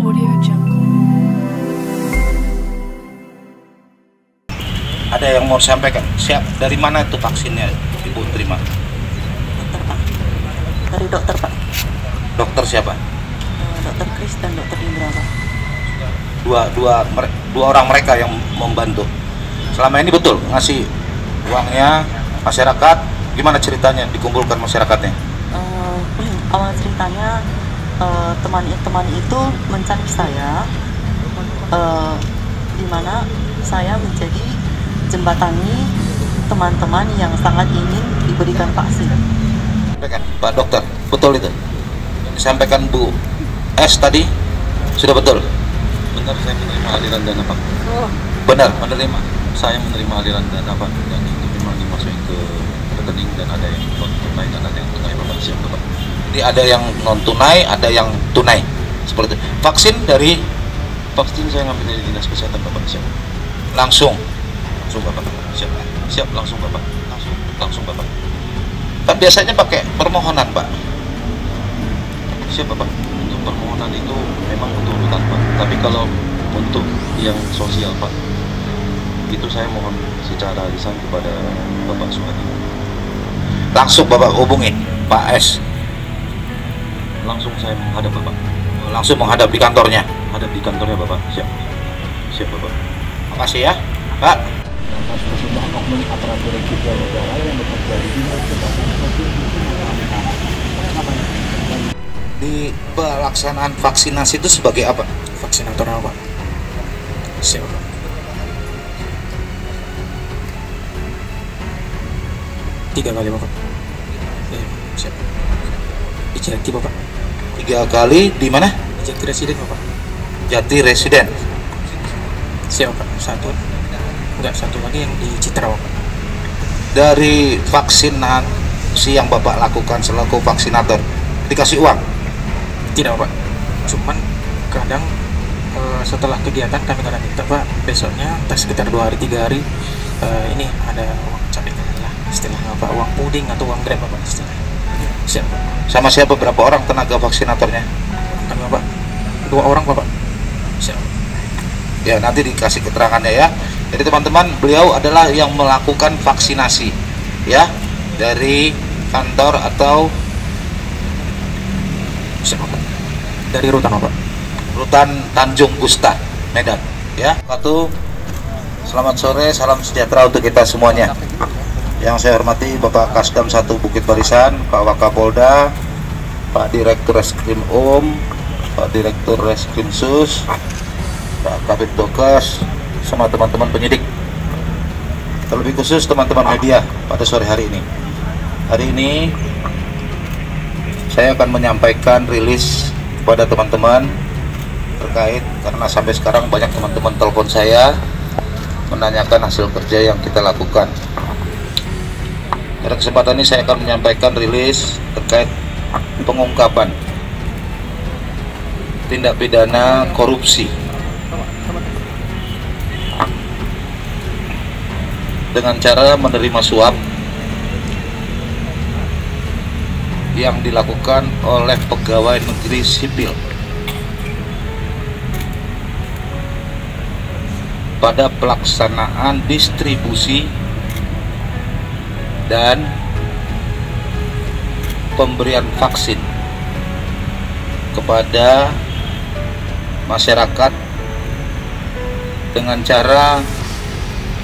Audio Jungle. Ada yang mau sampaikan? Siap, dari mana itu vaksinnya Ibu terima? Dokter Pak. Dari dokter Pak. Dokter siapa? Dokter Kris dan dokter Indra Pak. Dua orang mereka yang membantu. Selama ini betul ngasih uangnya masyarakat, gimana ceritanya dikumpulkan masyarakatnya? Awal ceritanya teman itu mencari saya, di mana saya menjadi jembatani teman-teman yang sangat ingin diberikan vaksin. Pak Dokter, betul itu? Disampaikan Bu S tadi, sudah betul? Benar, saya menerima aliran dana Pak. Benar? Saya menerima aliran dana Pak, dan itu memang dimasukin ke rekening, dan ada yang non tunai dan ada yang tunai Bapak. Siap Bapak. Jadi ada yang non tunai, ada yang tunai, seperti itu. Vaksin dari Vaksin saya ngambil dari dinas kesehatan Bapak. Siap. langsung Bapak. Siap. Siap, langsung Bapak. Langsung Bapak. kan biasanya pakai permohonan Pak. Siap Bapak. Untuk permohonan itu memang butuh urutan Pak. Tapi kalau untuk yang sosial Pak, itu saya mohon secara lisan kepada Bapak Suhadi. Langsung Bapak hubungi Pak S, Langsung saya menghadap Bapak. langsung menghadap di kantornya. Hadap di kantornya Bapak. Siap. Siap Bapak. Makasih ya Pak. atas penggunaan oknum aparatur sipil negara yang bekerja di dinas kesehatan provinsi Di pelaksanaan vaksinasi itu sebagai apa? Vaksinator apa? Siapa? Tiga kali Bapak. Siap. Di Jati Bapak. 3 kali di mana? Di Jati Residen Bapak. Jati Residen. Siap Pak. Satu lagi yang di Citra Bapak. Dari vaksinasi yang Bapak lakukan selaku vaksinator, dikasih uang? Tidak Pak. Cuman kadang setelah kegiatan kami kadang minta Pak, besoknya entah sekitar 2 hari 3 hari ini ada uang cadangan lah istilahnya Pak, uang puding atau uang grab Bapak istilahnya. Siap Pak. Sama siapa, berapa orang tenaga vaksinatornya? Kami Bapak 2 orang Bapak. Siap. Ya nanti dikasih keterangannya ya. Jadi teman-teman, beliau adalah yang melakukan vaksinasi ya, dari kantor atau Siap Bapak. Dari rutan Bapak. Rutan Tanjung Gusta, Medan ya. Selamat sore, salam sejahtera untuk kita semuanya. Yang saya hormati Bapak Kasdam 1 Bukit Barisan, Pak Wakapolda, Pak Direktur Reskrim Pak Direktur Reskrim Sus, Pak Kabid Dokes, sama teman-teman penyidik. Terlebih khusus teman-teman media pada sore hari ini. Hari ini saya akan menyampaikan rilis kepada teman-teman terkait, karena sampai sekarang banyak teman-teman telepon saya menanyakan hasil kerja yang kita lakukan. Pada kesempatan ini saya akan menyampaikan rilis terkait pengungkapan tindak pidana korupsi dengan cara menerima suap yang dilakukan oleh pegawai negeri sipil pada pelaksanaan distribusi dan pemberian vaksin kepada masyarakat dengan cara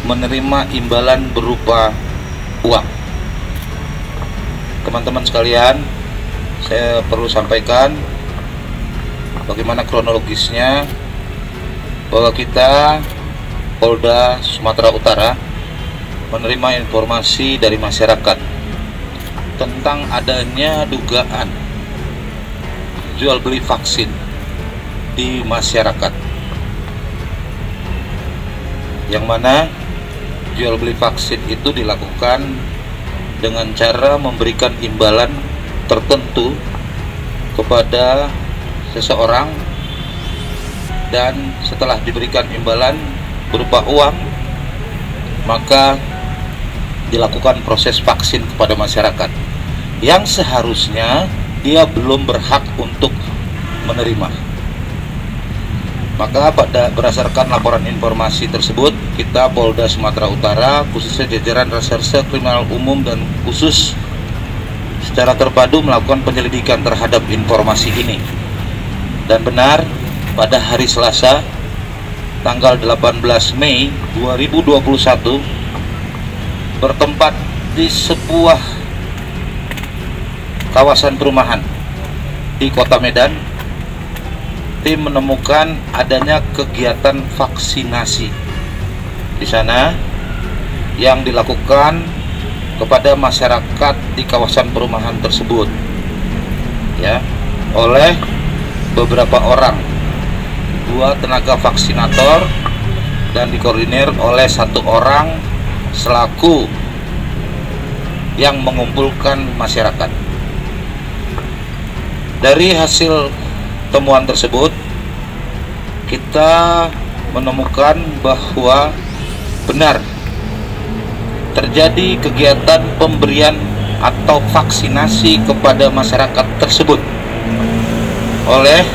menerima imbalan berupa uang. Teman-teman sekalian, saya perlu sampaikan bagaimana kronologisnya, bahwa kita Polda Sumatera Utara menerima informasi dari masyarakat tentang adanya dugaan jual beli vaksin di masyarakat, yang mana jual beli vaksin itu dilakukan dengan cara memberikan imbalan tertentu kepada seseorang, dan setelah diberikan imbalan berupa uang, maka dilakukan proses vaksin kepada masyarakat yang seharusnya dia belum berhak untuk menerima. Maka berdasarkan laporan informasi tersebut, kita Polda Sumatera Utara, khususnya jajaran Reserse Kriminal Umum dan Khusus, secara terpadu melakukan penyelidikan terhadap informasi ini. Dan benar, pada hari Selasa, tanggal 18 Mei 2021, bertempat di sebuah kawasan perumahan di Kota Medan, tim menemukan adanya kegiatan vaksinasi di sana yang dilakukan kepada masyarakat di kawasan perumahan tersebut, ya, oleh beberapa orang, 2 tenaga vaksinator, dan dikoordinir oleh 1 orang selaku yang mengumpulkan masyarakat. Dari hasil temuan tersebut, kita menemukan bahwa benar terjadi kegiatan pemberian atau vaksinasi kepada masyarakat tersebut oleh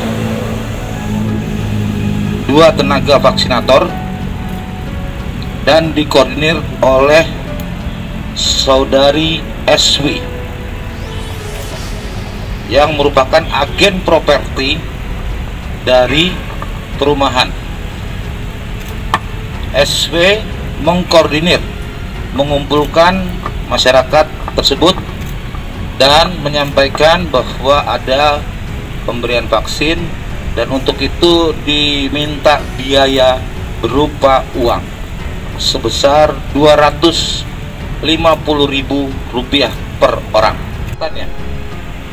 2 tenaga vaksinator dan dikoordinir oleh saudari SW yang merupakan agen properti dari perumahan. SW mengkoordinir, mengumpulkan masyarakat tersebut dan menyampaikan bahwa ada pemberian vaksin, dan untuk itu diminta biaya berupa uang sebesar Rp250.000 per orang.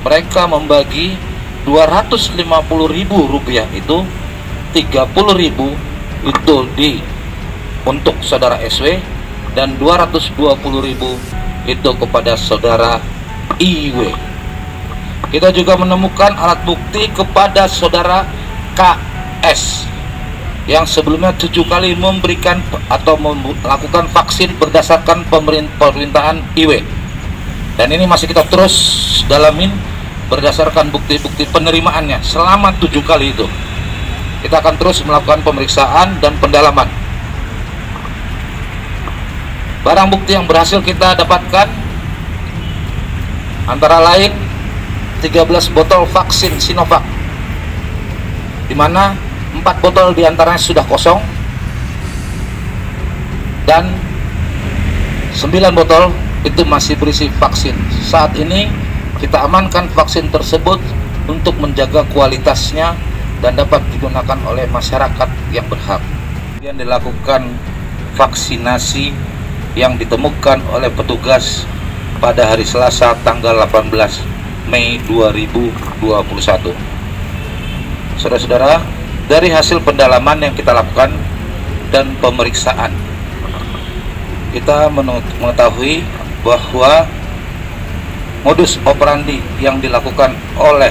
Mereka membagi Rp250.000 itu, 30.000 itu untuk saudara SW dan 220.000 itu kepada saudara IW. Kita juga menemukan alat bukti kepada saudara KS yang sebelumnya 7 kali memberikan atau melakukan vaksin berdasarkan permintaan IW. Dan ini masih kita terus dalamin berdasarkan bukti-bukti penerimaannya selama 7 kali itu. Kita akan terus melakukan pemeriksaan dan pendalaman. Barang bukti yang berhasil kita dapatkan antara lain 13 botol vaksin Sinovac, di mana 4 botol diantaranya sudah kosong dan 9 botol itu masih berisi vaksin. Saat ini kita amankan vaksin tersebut untuk menjaga kualitasnya dan dapat digunakan oleh masyarakat yang berhak. Kemudian dilakukan vaksinasi yang ditemukan oleh petugas pada hari Selasa tanggal 18 Mei 2021. Saudara-saudara, dari hasil pendalaman yang kita lakukan dan pemeriksaan, kita mengetahui bahwa modus operandi yang dilakukan oleh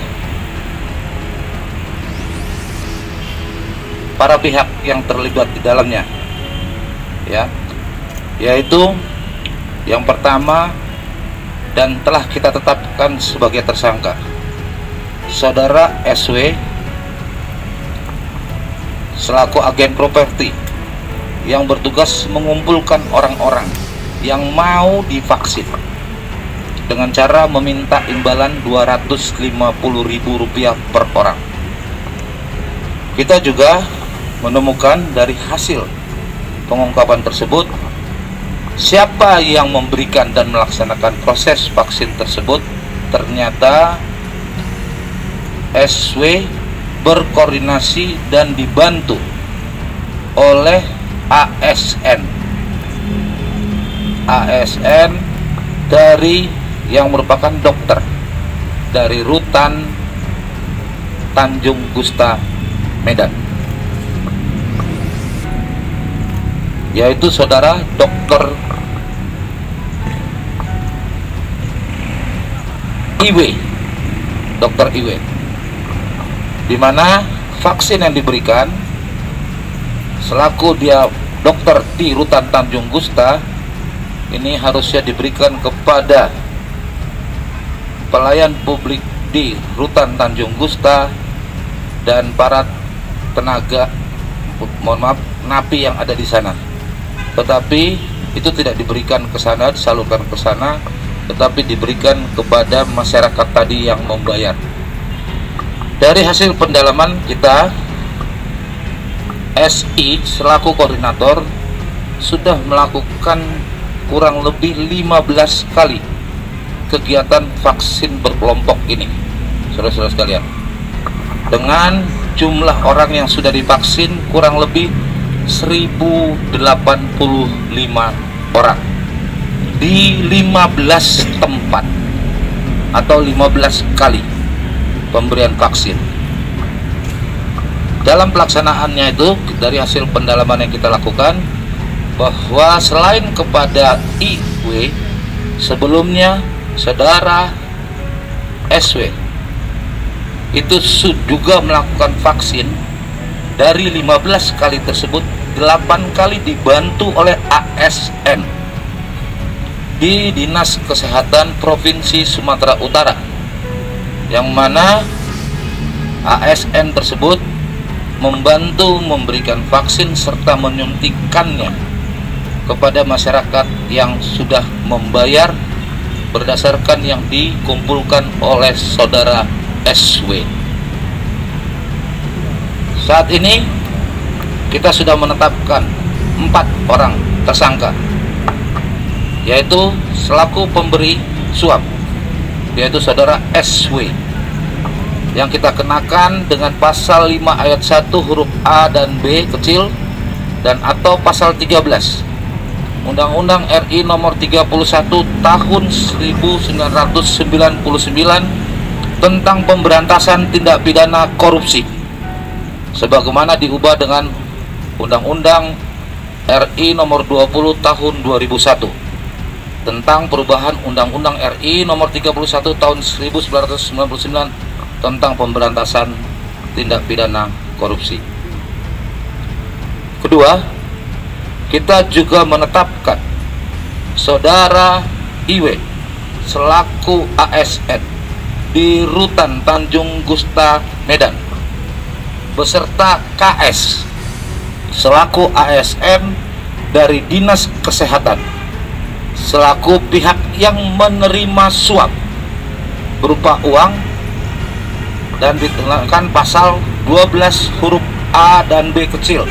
para pihak yang terlibat di dalamnya, ya, yaitu yang pertama dan telah kita tetapkan sebagai tersangka saudara SW selaku agen properti yang bertugas mengumpulkan orang-orang yang mau divaksin dengan cara meminta imbalan Rp250.000 per orang. Kita juga menemukan dari hasil pengungkapan tersebut siapa yang memberikan dan melaksanakan proses vaksin tersebut. Ternyata SW berkoordinasi dan dibantu oleh ASN dari yang merupakan dokter dari Rutan Tanjung Gusta Medan, yaitu saudara Dr. IW, di mana vaksin yang diberikan selaku dia dokter di Rutan Tanjung Gusta ini harusnya diberikan kepada pelayan publik di Rutan Tanjung Gusta dan para tenaga napi yang ada di sana. Tetapi itu tidak diberikan ke sana, disalurkan ke sana, tetapi diberikan kepada masyarakat tadi yang membayar. Dari hasil pendalaman kita, SI selaku koordinator sudah melakukan kurang lebih 15 kali kegiatan vaksin berkelompok ini, saudara-saudara sekalian, dengan jumlah orang yang sudah divaksin kurang lebih 1085 orang di 15 tempat atau 15 kali pemberian vaksin. Dalam pelaksanaannya itu, dari hasil pendalaman yang kita lakukan, bahwa selain kepada IW, sebelumnya saudara SW itu juga melakukan vaksin. Dari 15 kali tersebut, 8 kali dibantu oleh ASN di Dinas Kesehatan Provinsi Sumatera Utara, yang mana ASN tersebut membantu memberikan vaksin serta menyuntikannya kepada masyarakat yang sudah membayar berdasarkan yang dikumpulkan oleh saudara SW. Saat ini kita sudah menetapkan 4 orang tersangka, yaitu selaku pemberi suap, yaitu saudara SW, yang kita kenakan dengan pasal 5 ayat 1 huruf A dan B kecil dan atau pasal 13 Undang-Undang RI nomor 31 tahun 1999 tentang pemberantasan tindak pidana korupsi, sebagaimana diubah dengan Undang-Undang RI nomor 20 tahun 2001 tentang perubahan Undang-Undang RI nomor 31 tahun 1999 tentang pemberantasan tindak pidana korupsi. Kedua, kita juga menetapkan saudara IW selaku ASN di Rutan Tanjung Gusta, Medan, beserta KS selaku ASN dari Dinas Kesehatan selaku pihak yang menerima suap berupa uang dan dikenakan pasal 12 huruf A dan B kecil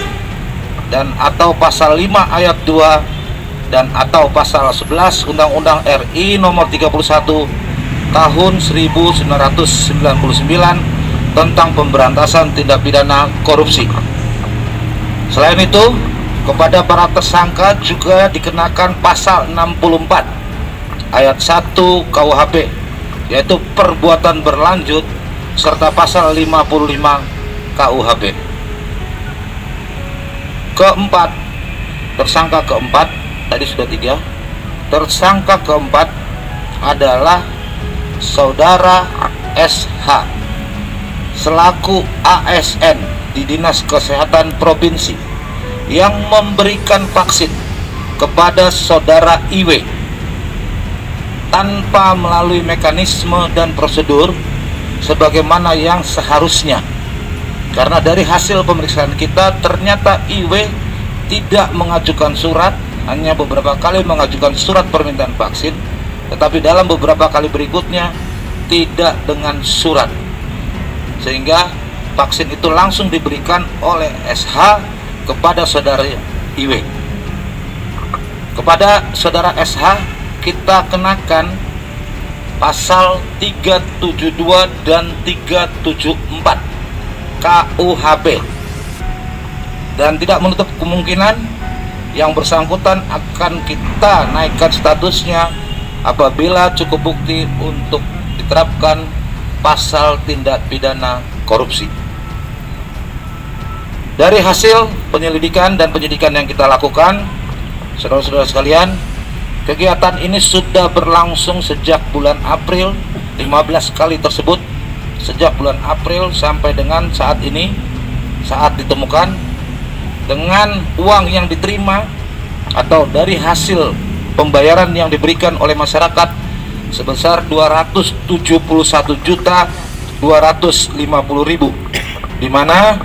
dan atau pasal 5 ayat 2 dan atau pasal 11 Undang-Undang RI nomor 31 tahun 1999 tentang pemberantasan tindak pidana korupsi. Selain itu, kepada para tersangka juga dikenakan pasal 64 ayat 1 KUHP, yaitu perbuatan berlanjut, serta pasal 55 KUHP. Keempat, tersangka keempat, tadi sudah 3. Tersangka keempat adalah saudara SH selaku ASN di Dinas Kesehatan Provinsi yang memberikan vaksin kepada saudara IW tanpa melalui mekanisme dan prosedur sebagaimana yang seharusnya. Karena dari hasil pemeriksaan kita ternyata IW tidak mengajukan surat, hanya beberapa kali mengajukan surat permintaan vaksin, tetapi dalam beberapa kali berikutnya tidak dengan surat, sehingga vaksin itu langsung diberikan oleh SH kepada saudara IW. Kepada saudara SH kita kenakan pasal 372 dan 374 KUHP, dan tidak menutup kemungkinan yang bersangkutan akan kita naikkan statusnya apabila cukup bukti untuk diterapkan pasal tindak pidana korupsi. Dari hasil penyelidikan dan penyidikan yang kita lakukan, saudara-saudara sekalian, kegiatan ini sudah berlangsung sejak bulan April. 15 kali tersebut sejak bulan April sampai dengan saat ini, saat ditemukan, dengan uang yang diterima atau dari hasil pembayaran yang diberikan oleh masyarakat sebesar 271.250.000, di mana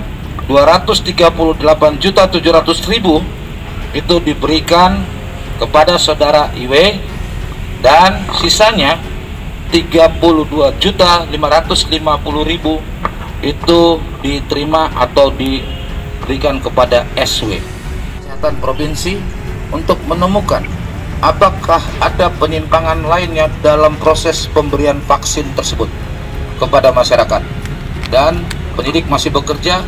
238.700.000 itu diberikan kepada saudara IW, dan sisanya 32.550.000 itu diterima atau diberikan kepada SW. Kesehatan provinsi untuk menemukan apakah ada penyimpangan lainnya dalam proses pemberian vaksin tersebut kepada masyarakat. Dan penyidik masih bekerja,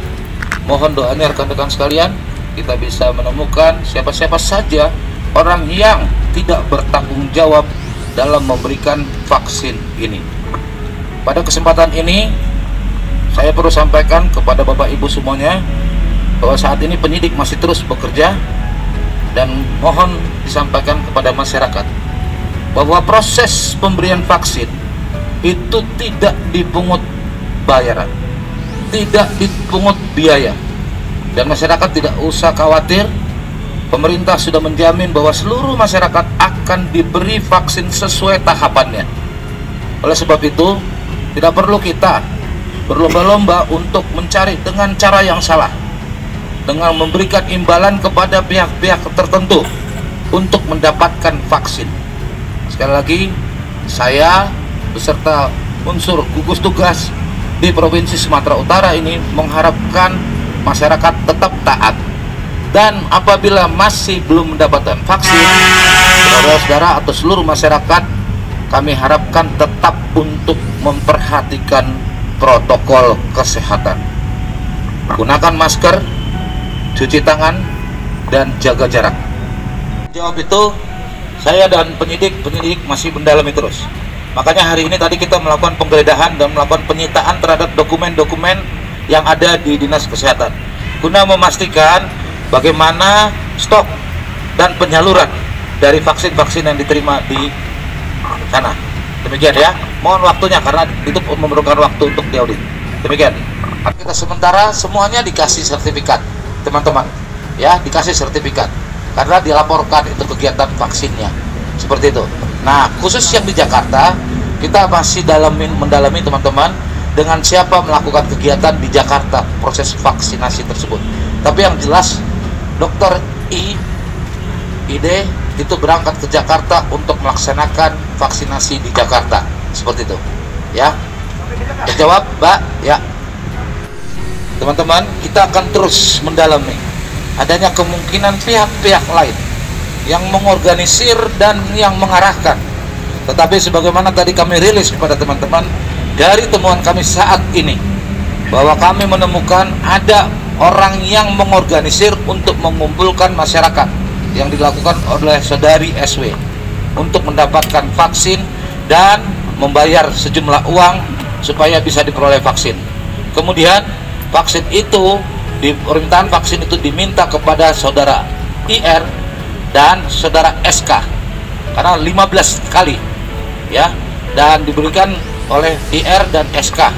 mohon doanya rekan-rekan sekalian, kita bisa menemukan siapa-siapa saja orang yang tidak bertanggung jawab dalam memberikan vaksin ini. Pada kesempatan ini saya perlu sampaikan kepada Bapak Ibu semuanya bahwa saat ini penyidik masih terus bekerja, dan mohon disampaikan kepada masyarakat bahwa proses pemberian vaksin itu tidak dipungut bayaran, tidak dipungut biaya, dan masyarakat tidak usah khawatir. Pemerintah sudah menjamin bahwa seluruh masyarakat akan diberi vaksin sesuai tahapannya. Oleh sebab itu, tidak perlu kita berlomba-lomba untuk mencari dengan cara yang salah, dengan memberikan imbalan kepada pihak-pihak tertentu untuk mendapatkan vaksin. Sekali lagi, saya beserta unsur gugus tugas di Provinsi Sumatera Utara ini mengharapkan masyarakat tetap taat. Dan apabila masih belum mendapatkan vaksin, saudara-saudara atau seluruh masyarakat, kami harapkan tetap untuk memperhatikan protokol kesehatan. Gunakan masker, cuci tangan, dan jaga jarak. Jawab itu, saya dan penyidik masih mendalami terus. Makanya hari ini tadi kita melakukan penggeledahan dan melakukan penyitaan terhadap dokumen-dokumen yang ada di Dinas Kesehatan, guna memastikan bagaimana stok dan penyaluran dari vaksin-vaksin yang diterima di sana. Demikian ya, mohon waktunya karena itu memerlukan waktu untuk diaudit. Demikian. Kita sementara semuanya dikasih sertifikat, teman-teman. Ya, dikasih sertifikat karena dilaporkan itu kegiatan vaksinnya. Seperti itu. Nah, khusus yang di Jakarta, kita masih mendalami teman-teman dengan siapa melakukan kegiatan di Jakarta proses vaksinasi tersebut. Tapi yang jelas Dr. Ide itu berangkat ke Jakarta untuk melaksanakan vaksinasi di Jakarta, seperti itu, ya. Terjawab, Mbak? Ya. Teman-teman, kita akan terus mendalami adanya kemungkinan pihak-pihak lain yang mengorganisir dan yang mengarahkan. Tetapi sebagaimana tadi kami rilis kepada teman-teman dari temuan kami saat ini, bahwa kami menemukan ada orang yang mengorganisir untuk mengumpulkan masyarakat yang dilakukan oleh saudari SW untuk mendapatkan vaksin dan membayar sejumlah uang supaya bisa diperoleh vaksin. Kemudian vaksin itu, permintaan vaksin itu diminta kepada saudara IR dan saudara SK karena 15 kali ya, dan diberikan oleh IR dan SK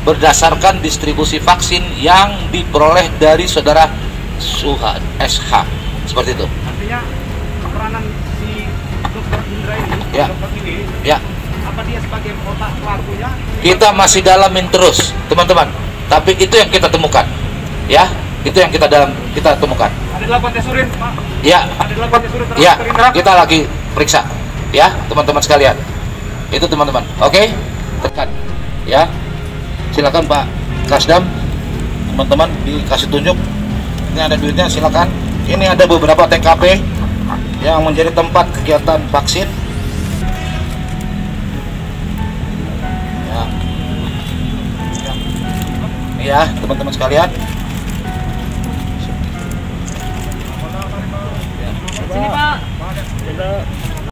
berdasarkan distribusi vaksin yang diperoleh dari saudara Suha SH, seperti itu. Artinya peranan si Dr. Indra ini, ya. dokter ini, Ya. apa dia sebagai otak pelakunya? Kita masih dalamin terus, teman-teman. Tapi itu yang kita temukan, ya. Itu yang kita temukan. Ada dilakukan tes urin, Pak? Ya. Ada dilakukan tes urin terhadap Ya. Dr. Indra? Kita lagi periksa, ya, teman-teman sekalian. Itu teman-teman. Oke, tekan, ya. Silakan Pak Kasdam, teman-teman dikasih tunjuk. Ini ada duitnya, silakan. Ini ada beberapa TKP yang menjadi tempat kegiatan vaksin. Ya, teman-teman sekalian.